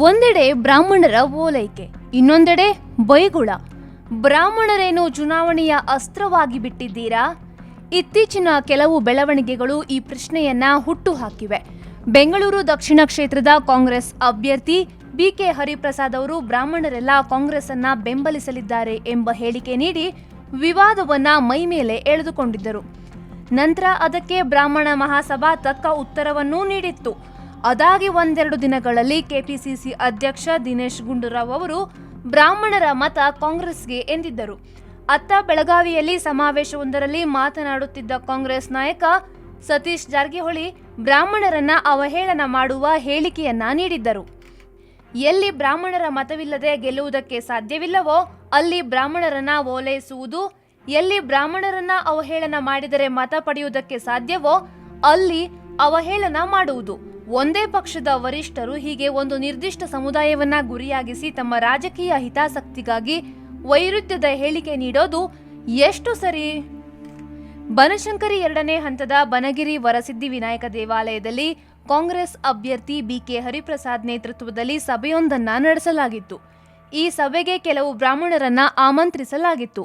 ಒಂದೆಡೆ ಬ್ರಾಹ್ಮಣರ ಓಲೈಕೆ, ಇನ್ನೊಂದೆಡೆ ಬೈಗುಳ. ಬ್ರಾಹ್ಮಣರೇನು ಚುನಾವಣೆಯ ಅಸ್ತ್ರವಾಗಿ ಬಿಟ್ಟಿದ್ದೀರಾ? ಇತ್ತೀಚಿನ ಕೆಲವು ಬೆಳವಣಿಗೆಗಳು ಈ ಪ್ರಶ್ನೆಯನ್ನ ಹುಟ್ಟುಹಾಕಿವೆ. ಬೆಂಗಳೂರು ದಕ್ಷಿಣ ಕ್ಷೇತ್ರದ ಕಾಂಗ್ರೆಸ್ ಅಭ್ಯರ್ಥಿ ಬಿಕೆ ಹರಿಪ್ರಸಾದ್ ಅವರು ಬ್ರಾಹ್ಮಣರೆಲ್ಲ ಕಾಂಗ್ರೆಸ್ ಅನ್ನ ಬೆಂಬಲಿಸಲಿದ್ದಾರೆ ಎಂಬ ಹೇಳಿಕೆ ನೀಡಿ ವಿವಾದವನ್ನ ಮೈಮೇಲೆ ಎಳೆದುಕೊಂಡಿದ್ದರು. ನಂತರ ಅದಕ್ಕೆ ಬ್ರಾಹ್ಮಣ ಮಹಾಸಭಾ ತಕ್ಕ ಉತ್ತರವನ್ನೂ ನೀಡಿತ್ತು. ಅದಾಗಿ ಒಂದೆರಡು ದಿನಗಳಲ್ಲಿ ಕೆಪಿಸಿಸಿ ಅಧ್ಯಕ್ಷ ದಿನೇಶ್ ಗುಂಡೂರಾವ್ ಅವರು ಬ್ರಾಹ್ಮಣರ ಮತ ಕಾಂಗ್ರೆಸ್ಗೆ ಎಂದಿದ್ದರು. ಅತ್ತ ಬೆಳಗಾವಿಯಲ್ಲಿ ಸಮಾವೇಶವೊಂದರಲ್ಲಿ ಮಾತನಾಡುತ್ತಿದ್ದ ಕಾಂಗ್ರೆಸ್ ನಾಯಕ ಸತೀಶ್ ಜಾರಕಿಹೊಳಿ ಬ್ರಾಹ್ಮಣರನ್ನ ಅವಹೇಳನ ಮಾಡುವ ಹೇಳಿಕೆಯನ್ನ ನೀಡಿದ್ದರು. ಎಲ್ಲಿ ಬ್ರಾಹ್ಮಣರ ಮತವಿಲ್ಲದೆ ಗೆಲ್ಲುವುದಕ್ಕೆ ಸಾಧ್ಯವಿಲ್ಲವೋ ಅಲ್ಲಿ ಬ್ರಾಹ್ಮಣರನ್ನ ಓಲೈಸುವುದು, ಎಲ್ಲಿ ಬ್ರಾಹ್ಮಣರನ್ನ ಅವಹೇಳನ ಮಾಡಿದರೆ ಮತ ಪಡೆಯುವುದಕ್ಕೆ ಸಾಧ್ಯವೋ ಅಲ್ಲಿ ಅವಹೇಳನ ಮಾಡುವುದು. ಒಂದೇ ಪಕ್ಷದ ವರಿಷ್ಠರು ಹೀಗೆ ಒಂದು ನಿರ್ದಿಷ್ಟ ಸಮುದಾಯವನ್ನ ಗುರಿಯಾಗಿಸಿ ತಮ್ಮ ರಾಜಕೀಯ ಹಿತಾಸಕ್ತಿಗಾಗಿ ವೈರುಧ್ಯದ ಹೇಳಿಕೆ ನೀಡೋದು ಎಷ್ಟು ಸರಿ? ಬನಶಂಕರಿ 2ನೇ ಹಂತದ ಬನಗಿರಿ ವರಸಿದ್ಧಿ ವಿನಾಯಕ ದೇವಾಲಯದಲ್ಲಿ ಕಾಂಗ್ರೆಸ್ ಅಭ್ಯರ್ಥಿ ಬಿಕೆ ಹರಿಪ್ರಸಾದ್ ನೇತೃತ್ವದಲ್ಲಿ ಸಭೆಯೊಂದನ್ನ ನಡೆಸಲಾಗಿತ್ತು. ಈ ಸಭೆಗೆ ಕೆಲವು ಬ್ರಾಹ್ಮಣರನ್ನ ಆಮಂತ್ರಿಸಲಾಗಿತ್ತು.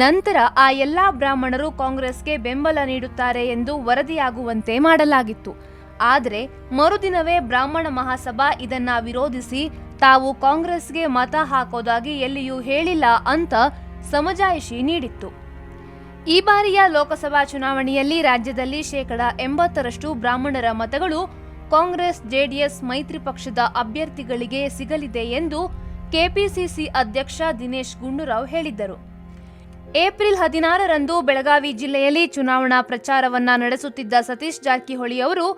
ನಂತರ ಆ ಎಲ್ಲಾ ಬ್ರಾಹ್ಮಣರು ಕಾಂಗ್ರೆಸ್ಗೆ ಬೆಂಬಲ ನೀಡುತ್ತಾರೆ ಎಂದು ವರದಿಯಾಗುವಂತೆ ಮಾಡಲಾಗಿತ್ತು. ಆದರೆ ಮರುದಿನವೇ ಬ್ರಾಹ್ಮಣ ಮಹಾಸಭಾ ಇದನ್ನ ವಿರೋಧಿಸಿ ತಾವು ಕಾಂಗ್ರೆಸ್ಗೆ ಮತ ಹಾಕೋದಾಗಿ ಎಲ್ಲಿಯೂ ಹೇಳಿಲ್ಲ ಅಂತ ಸಮಜಾಯಿಷಿ ನೀಡಿತ್ತು. ಈ ಬಾರಿಯ ಲೋಕಸಭಾ ಚುನಾವಣೆಯಲ್ಲಿ ರಾಜ್ಯದಲ್ಲಿ 80% ಬ್ರಾಹ್ಮಣರ ಮತಗಳು ಕಾಂಗ್ರೆಸ್ ಜೆಡಿಎಸ್ ಮೈತ್ರಿ ಪಕ್ಷದ ಅಭ್ಯರ್ಥಿಗಳಿಗೆ ಸಿಗಲಿದೆ ಎಂದು ಕೆಪಿಸಿಸಿ ಅಧ್ಯಕ್ಷ ದಿನೇಶ್ ಗುಂಡೂರಾವ್ ಹೇಳಿದ್ದರು. ಏಪ್ರಿಲ್ 16ರಂದು ಬೆಳಗಾವಿ ಜಿಲ್ಲೆಯಲ್ಲಿ ಚುನಾವಣಾ ಪ್ರಚಾರವನ್ನ ನಡೆಸುತ್ತಿದ್ದ ಸತೀಶ್ ಜಾರಕಿಹೊಳಿ ಅವರು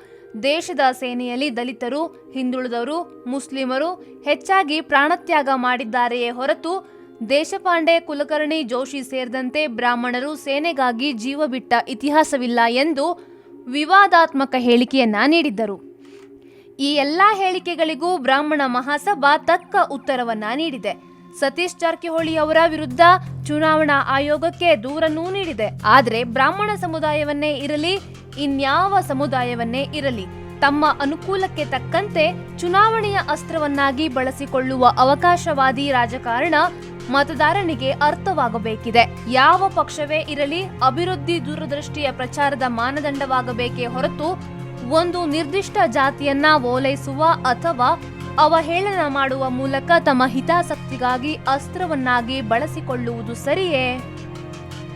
ದೇಶದ ಸೇನೆಯಲ್ಲಿ ದಲಿತರು, ಹಿಂದುಳಿದವರು, ಮುಸ್ಲಿಮರು ಹೆಚ್ಚಾಗಿ ಪ್ರಾಣತ್ಯಾಗ ಮಾಡಿದ್ದಾರೆಯೇ ಹೊರತು ದೇಶಪಾಂಡೆ, ಕುಲಕರ್ಣಿ, ಜೋಶಿ ಸೇರಿದಂತೆ ಬ್ರಾಹ್ಮಣರು ಸೇನೆಗಾಗಿ ಜೀವ ಬಿಟ್ಟ ಇತಿಹಾಸವಿಲ್ಲ ಎಂದು ವಿವಾದಾತ್ಮಕ ಹೇಳಿಕೆಯನ್ನ ನೀಡಿದ್ದರು. ಈ ಎಲ್ಲಾ ಹೇಳಿಕೆಗಳಿಗೂ ಬ್ರಾಹ್ಮಣ ಮಹಾಸಭಾ ತಕ್ಕ ಉತ್ತರವನ್ನ ನೀಡಿದೆ. ಸತೀಶ್ ಜಾರಕಿಹೊಳಿ ಅವರ ವಿರುದ್ಧ ಚುನಾವಣಾ ಆಯೋಗಕ್ಕೆ ದೂರನ್ನೂ ನೀಡಿದೆ. ಆದರೆ ಬ್ರಾಹ್ಮಣ ಸಮುದಾಯವನ್ನೇ ಇರಲಿ, ಇನ್ಯಾವ ಸಮುದಾಯವನ್ನೇ ಇರಲಿ, ತಮ್ಮ ಅನುಕೂಲಕ್ಕೆ ತಕ್ಕಂತೆ ಚುನಾವಣೆಯ ಅಸ್ತ್ರವನ್ನಾಗಿ ಬಳಸಿಕೊಳ್ಳುವ ಅವಕಾಶವಾದಿ ರಾಜಕಾರಣ ಮತದಾರನಿಗೆ ಅರ್ಥವಾಗಬೇಕಿದೆ. ಯಾವ ಪಕ್ಷವೇ ಇರಲಿ, ಅಭಿವೃದ್ಧಿ ದೂರದೃಷ್ಟಿಯ ಪ್ರಚಾರದ ಮಾನದಂಡವಾಗಬೇಕೇ ಹೊರತು ಒಂದು ನಿರ್ದಿಷ್ಟ ಜಾತಿಯನ್ನ ಓಲೈಸುವ ಅಥವಾ ಅವಹೇಳನ ಮಾಡುವ ಮೂಲಕ ತಮ್ಮ ಹಿತಾಸಕ್ತಿಗಾಗಿ ಅಸ್ತ್ರವನ್ನಾಗಿ ಬಳಸಿಕೊಳ್ಳುವುದು ಸರಿಯೇ?